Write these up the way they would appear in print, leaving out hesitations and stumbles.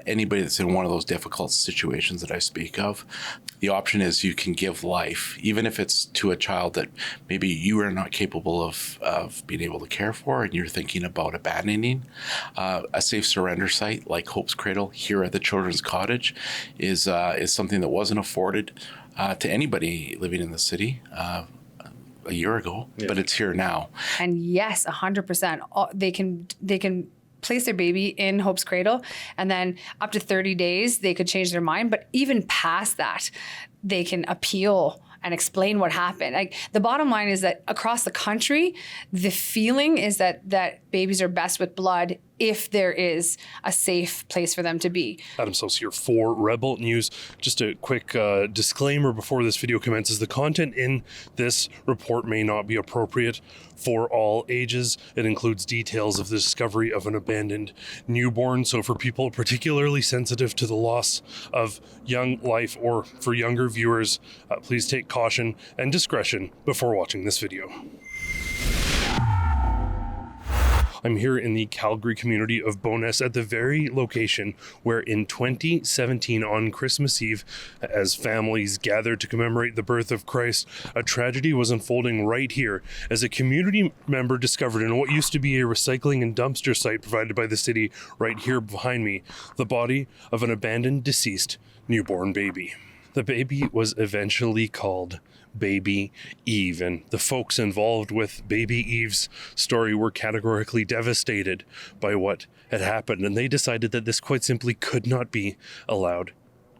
anybody that's in one of those difficult situations that I speak of, the option is you can give life, even if it's to a child that maybe you are not capable of being able to care for, and you're thinking about abandoning. A safe surrender site like Hope's Cradle here at the Children's Cottage is something that wasn't afforded to anybody living in the city a year ago, but it's here now. And yes, 100%. They can place their baby in Hope's Cradle, and then up to 30 days, they could change their mind. But even past that, they can appeal and explain what happened. Like, the bottom line is that across the country, the feeling is that babies are best with blood if there is a safe place for them to be. Adam Soos here for Rebel News. Just a quick disclaimer before this video commences. The content in this report may not be appropriate for all ages. It includes details of the discovery of an abandoned newborn. So for people particularly sensitive to the loss of young life, or for younger viewers, please take caution and discretion before watching this video. I'm here in the Calgary community of Bowness at the very location where in 2017 on Christmas Eve, as families gathered to commemorate the birth of Christ, a tragedy was unfolding right here as a community member discovered in what used to be a recycling and dumpster site provided by the city right here behind me, the body of an abandoned deceased newborn baby. The baby was eventually called Baby Eve, and the folks involved with Baby Eve's story were categorically devastated by what had happened, and they decided that this quite simply could not be allowed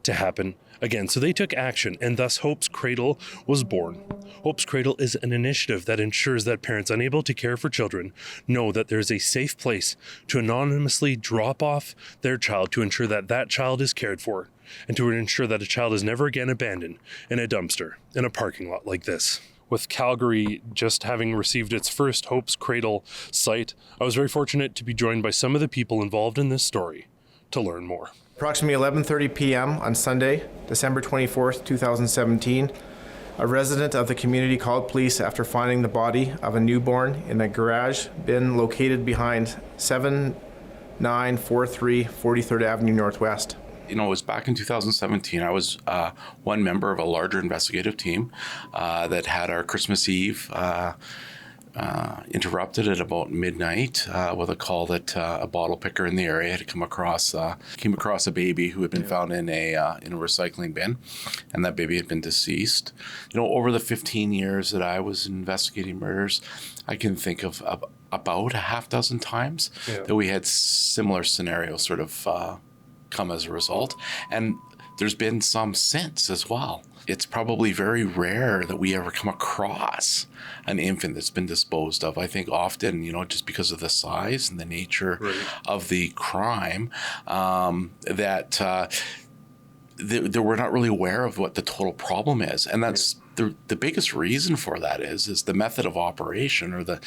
to happen again. So they took action, and thus Hope's Cradle was born. Hope's Cradle is an initiative that ensures that parents unable to care for children know that there's a safe place to anonymously drop off their child, to ensure that that child is cared for, and to ensure that a child is never again abandoned in a dumpster in a parking lot like this. With Calgary just having received its first Hope's Cradle site, I was very fortunate to be joined by some of the people involved in this story to learn more. Approximately 11:30 p.m. on Sunday, December 24th, 2017, a resident of the community called police after finding the body of a newborn in a garage bin located behind 7943 43rd Avenue Northwest. It was back in 2017. I was one member of a larger investigative team that had our Christmas Eve interrupted at about midnight with a call that a bottle picker in the area had came across a baby who had been found in a recycling bin, and that baby had been deceased. Over the 15 years that I was investigating murders, I can think of about a half dozen times that we had similar scenarios sort of come as a result, and there's been some since as well. It's probably very rare that we ever come across an infant that's been disposed of. I think often, just because of the size and the nature of the crime, that we're not really aware of what the total problem is, and that's the biggest reason for that is the method of operation, or the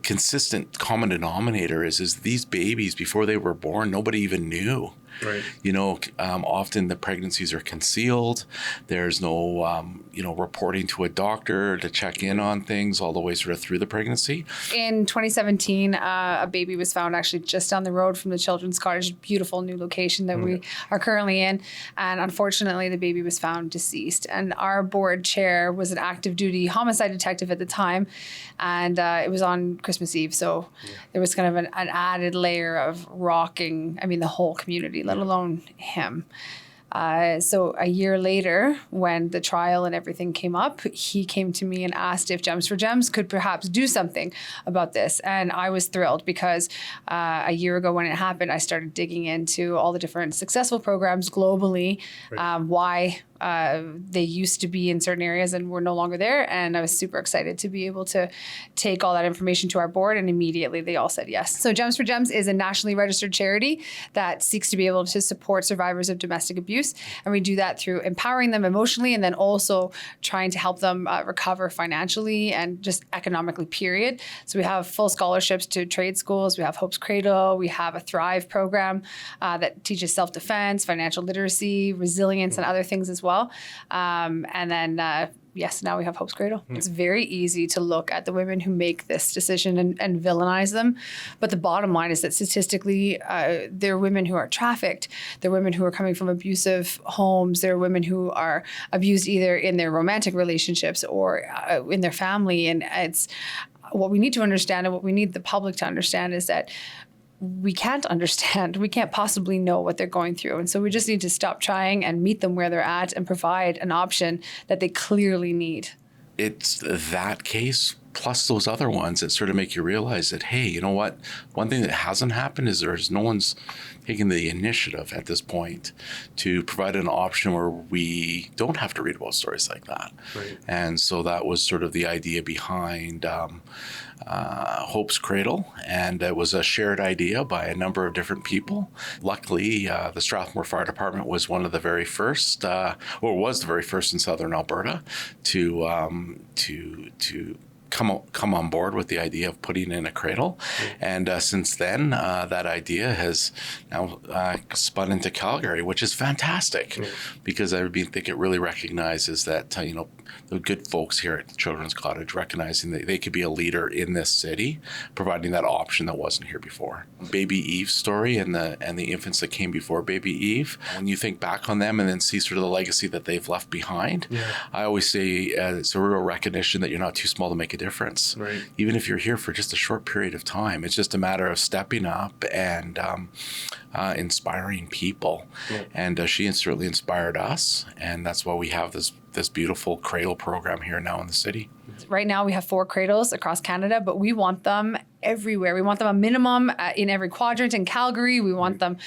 consistent common denominator is these babies, before they were born, nobody even knew. Right. Often the pregnancies are concealed. There's no, reporting to a doctor to check in on things all the way sort of through the pregnancy. In 2017, a baby was found actually just down the road from the Children's Cottage, beautiful new location that we are currently in. And unfortunately, the baby was found deceased. And our board chair was an active duty homicide detective at the time. And it was on Christmas Eve. So there was kind of an added layer of rocking, the whole community, let alone him. So a year later, when the trial and everything came up, he came to me and asked if Gems for Gems could perhaps do something about this. And I was thrilled because a year ago when it happened, I started digging into all the different successful programs globally, why they used to be in certain areas and were no longer there. And I was super excited to be able to take all that information to our board, and immediately they all said yes. So Gems for Gems is a nationally registered charity that seeks to be able to support survivors of domestic abuse. And we do that through empowering them emotionally, and then also trying to help them recover financially and just economically, period. So we have full scholarships to trade schools. We have Hope's Cradle. We have a Thrive program that teaches self-defense, financial literacy, resilience, and other things as well. And then yes, now we have Hope's Cradle. It's very easy to look at the women who make this decision and villainize them. But the bottom line is that statistically, they're women who are trafficked. They're women who are coming from abusive homes. They're women who are abused either in their romantic relationships or in their family. And it's what we need to understand, and what we need the public to understand, is that we can't understand. We can't possibly know what they're going through. And so we just need to stop trying and meet them where they're at and provide an option that they clearly need. It's that case plus those other ones that sort of make you realize that, hey, you know what? One thing that hasn't happened is there's no one's taken the initiative at this point to provide an option where we don't have to read about stories like that. Right. And so that was sort of the idea behind Hope's Cradle, and it was a shared idea by a number of different people. Luckily, the Strathmore Fire Department was one of the very first, or was the very first in Southern Alberta to come on board with the idea of putting in a cradle. And since then, that idea has now spun into Calgary, which is fantastic because I think it really recognizes that, the good folks here at Children's Cottage recognizing that they could be a leader in this city, providing that option that wasn't here before. Baby Eve's story and the infants that came before Baby Eve, when you think back on them and then see sort of the legacy that they've left behind, I always say it's a real recognition that you're not too small to make a difference. Right. Even if you're here for just a short period of time, it's just a matter of stepping up and inspiring people. And she certainly inspired us, and that's why we have this beautiful cradle program here now in the city. Right now we have 4 cradles across Canada, but we want them everywhere. We want them a minimum in every quadrant in Calgary. We want them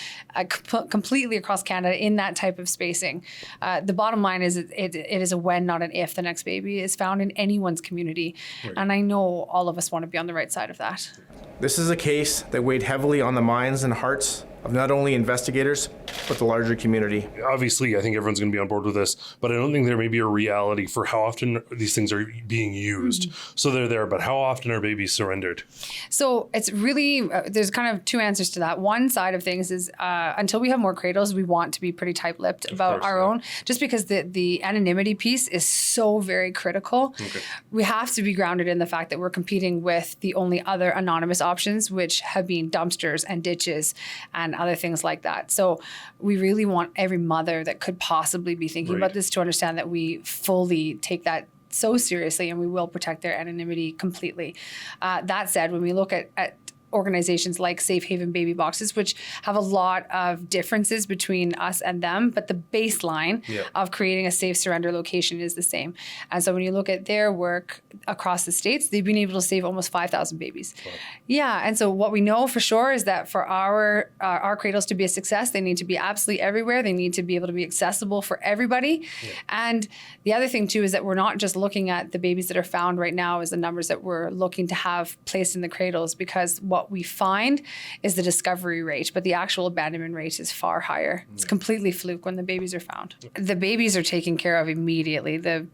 completely across Canada in that type of spacing. The bottom line is it is a when, not an if, the next baby is found in anyone's community. Right. And I know all of us want to be on the right side of that. This is a case that weighed heavily on the minds and hearts of not only investigators, but the larger community. Obviously, I think everyone's going to be on board with this, but I don't think there may be a reality for how often these things are being used. So they're there, but how often are babies surrendered? So it's really, there's kind of 2 answers to that. One side of things is until we have more cradles, we want to be pretty tight-lipped about our own, just because the anonymity piece is so very critical. Okay. We have to be grounded in the fact that we're competing with the only other anonymous options, which have been dumpsters and ditches and other things like that. So we really want every mother that could possibly be thinking about this to understand that we fully take that so seriously and we will protect their anonymity completely. That said, when we look at organizations like Safe Haven Baby Boxes, which have a lot of differences between us and them, but the baseline of creating a safe surrender location is the same. And so when you look at their work across the states, they've been able to save almost 5,000 babies. Wow. Yeah, and so what we know for sure is that for our cradles to be a success, they need to be absolutely everywhere. They need to be able to be accessible for everybody. Yeah. And the other thing too is that we're not just looking at the babies that are found right now as the numbers that we're looking to have placed in the cradles, because what we find is the discovery rate, but the actual abandonment rate is far higher. It's completely fluke when the babies are found. The babies are taken care of immediately. The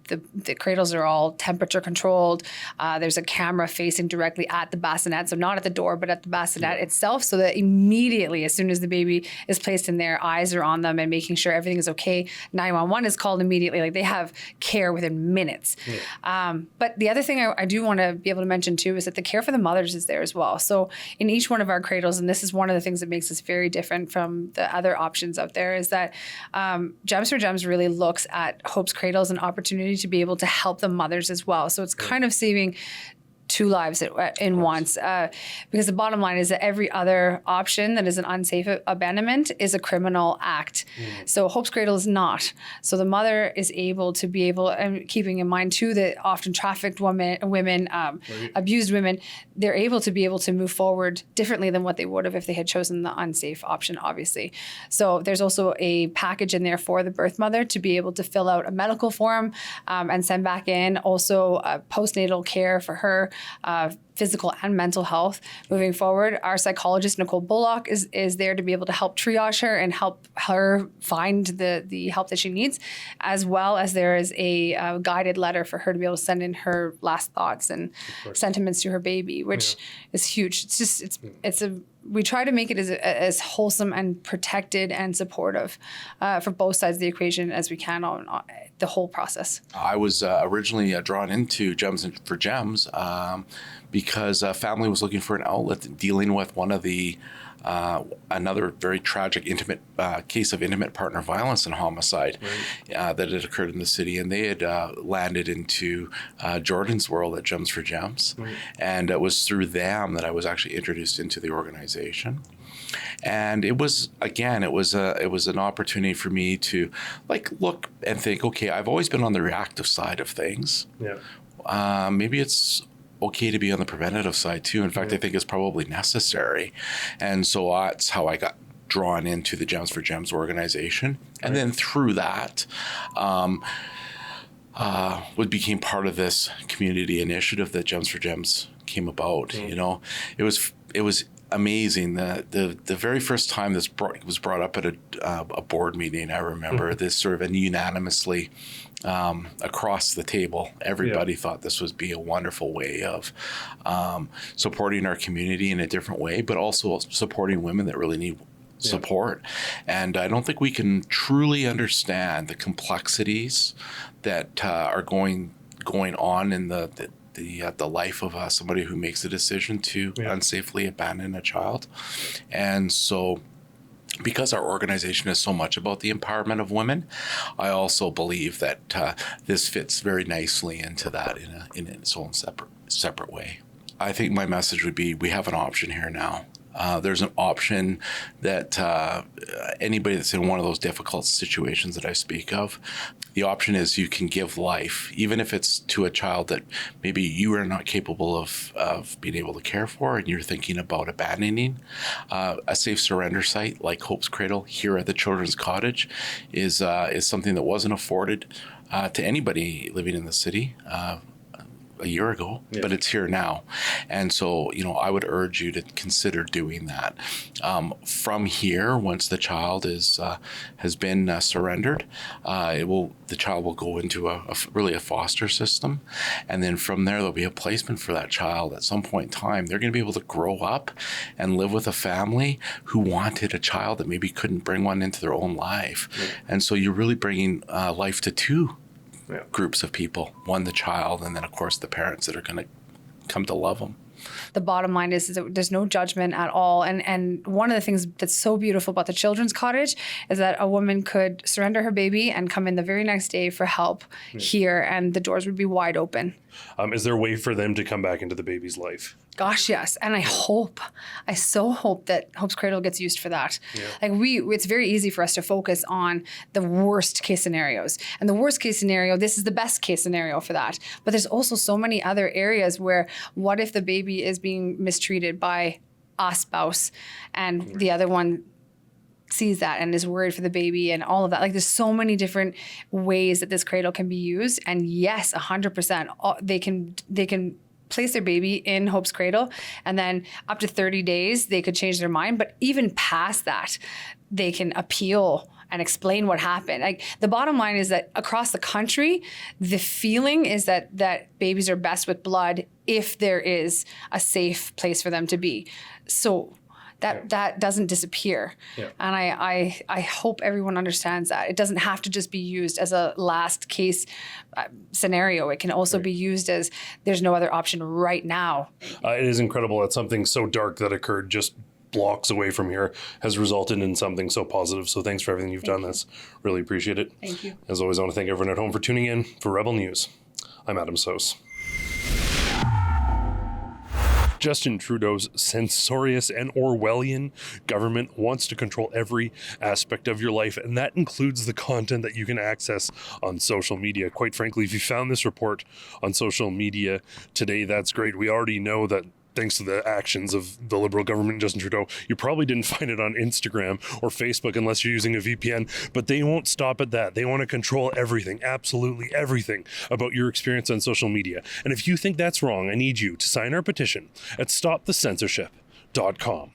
cradles are all temperature controlled. There's a camera facing directly at the bassinet, so not at the door, but at the bassinet itself, so that immediately, as soon as the baby is placed in there, eyes are on them and making sure everything is okay. 911 is called immediately. Like, they have care within minutes. But the other thing I do want to be able to mention too is that the care for the mothers is there as well. So in each one of our cradles, and this is one of the things that makes us very different from the other options out there, is that Gems for Gems really looks at Hope's Cradle as an opportunity to be able to help the mothers as well. So it's kind of saving 2 lives in once, because the bottom line is that every other option that is an unsafe abandonment is a criminal act. So Hope's Cradle is not. So the mother is able to be able, and keeping in mind too that often trafficked women, abused women, they're able to move forward differently than what they would have if they had chosen the unsafe option, obviously. So there's also a package in there for the birth mother to be able to fill out a medical form and send back in. Also postnatal care for her, physical and mental health moving forward. Our psychologist, Nicole Bullock, is there to be able to help triage her and help her find the help that she needs, as well as there is a guided letter for her to be able to send in her last thoughts and sentiments to her baby, which is huge. We try to make it as wholesome and protected and supportive for both sides of the equation as we can the whole process? I was originally drawn into Gems for Gems because a family was looking for an outlet dealing with one of the another very tragic intimate case of intimate partner violence and homicide that had occurred in the city, and they had landed into Jordan's world at Gems for Gems, and it was through them that I was actually introduced into the organization. And it was an opportunity for me to look and think, okay, I've always been on the reactive side of things. Yeah. Maybe it's okay to be on the preventative side too. In fact, I think it's probably necessary. And so that's how I got drawn into the Gems for Gems organization. And then through that, became part of this community initiative that Gems for Gems came about. You know, it was amazing. The very first time this was brought up at a board meeting, I remember this sort of and unanimously across the table, everybody thought this would be a wonderful way of supporting our community in a different way, but also supporting women that really need support. And I don't think we can truly understand the complexities that are going on in the life of somebody who makes a decision to unsafely abandon a child. And so because our organization is so much about the empowerment of women, I also believe that this fits very nicely into that in its own separate way. I think my message would be, we have an option here now. There's an option that anybody that's in one of those difficult situations that I speak of, the option is you can give life, even if it's to a child that maybe you are not capable of being able to care for and you're thinking about abandoning. A safe surrender site like Hope's Cradle here at the Children's Cottage is something that wasn't afforded to anybody living in the city a year ago, but it's here now. And so, I would urge you to consider doing that. From here, once the child has been surrendered, the child will go into a foster system. And then from there, there'll be a placement for that child at some point in time. They're going to be able to grow up and live with a family who wanted a child that maybe couldn't bring one into their own life. And so you're really bringing life to two groups of people, one, the child, and then of course the parents that are going to come to love them. The bottom line is that there's no judgment at all. And one of the things that's so beautiful about the Children's Cottage is that a woman could surrender her baby and come in the very next day for help here, and the doors would be wide open. Is there a way for them to come back into the baby's life? Gosh, yes. And I so hope that Hope's Cradle gets used for that. Yeah. It's very easy for us to focus on the worst case scenarios. And the worst case scenario, this is the best case scenario for that. But there's also so many other areas where, what if the baby is being mistreated by a spouse and the other one sees that and is worried for the baby and all of that. There's so many different ways that this cradle can be used. And yes, 100%, they can place their baby in Hope's Cradle, and then up to 30 days, they could change their mind. But even past that, they can appeal and explain what happened. The bottom line is that across the country, the feeling is that babies are best with blood if there is a safe place for them to be. So that doesn't disappear. Yeah. And I hope everyone understands that. It doesn't have to just be used as a last case scenario. It can also be used as there's no other option right now. It is incredible that something so dark that occurred just blocks away from here has resulted in something so positive. So thanks for everything you've done. This really appreciate it. Thank you. As always, I want to thank everyone at home for tuning in. For Rebel News, I'm Adam Sos. Justin Trudeau's censorious and Orwellian government wants to control every aspect of your life, and that includes the content that you can access on social media. Quite frankly, if you found this report on social media today, that's great. We already know that thanks to the actions of the Liberal government, Justin Trudeau, you probably didn't find it on Instagram or Facebook unless you're using a VPN, but they won't stop at that. They want to control everything, absolutely everything about your experience on social media. And if you think that's wrong, I need you to sign our petition at stopthecensorship.com.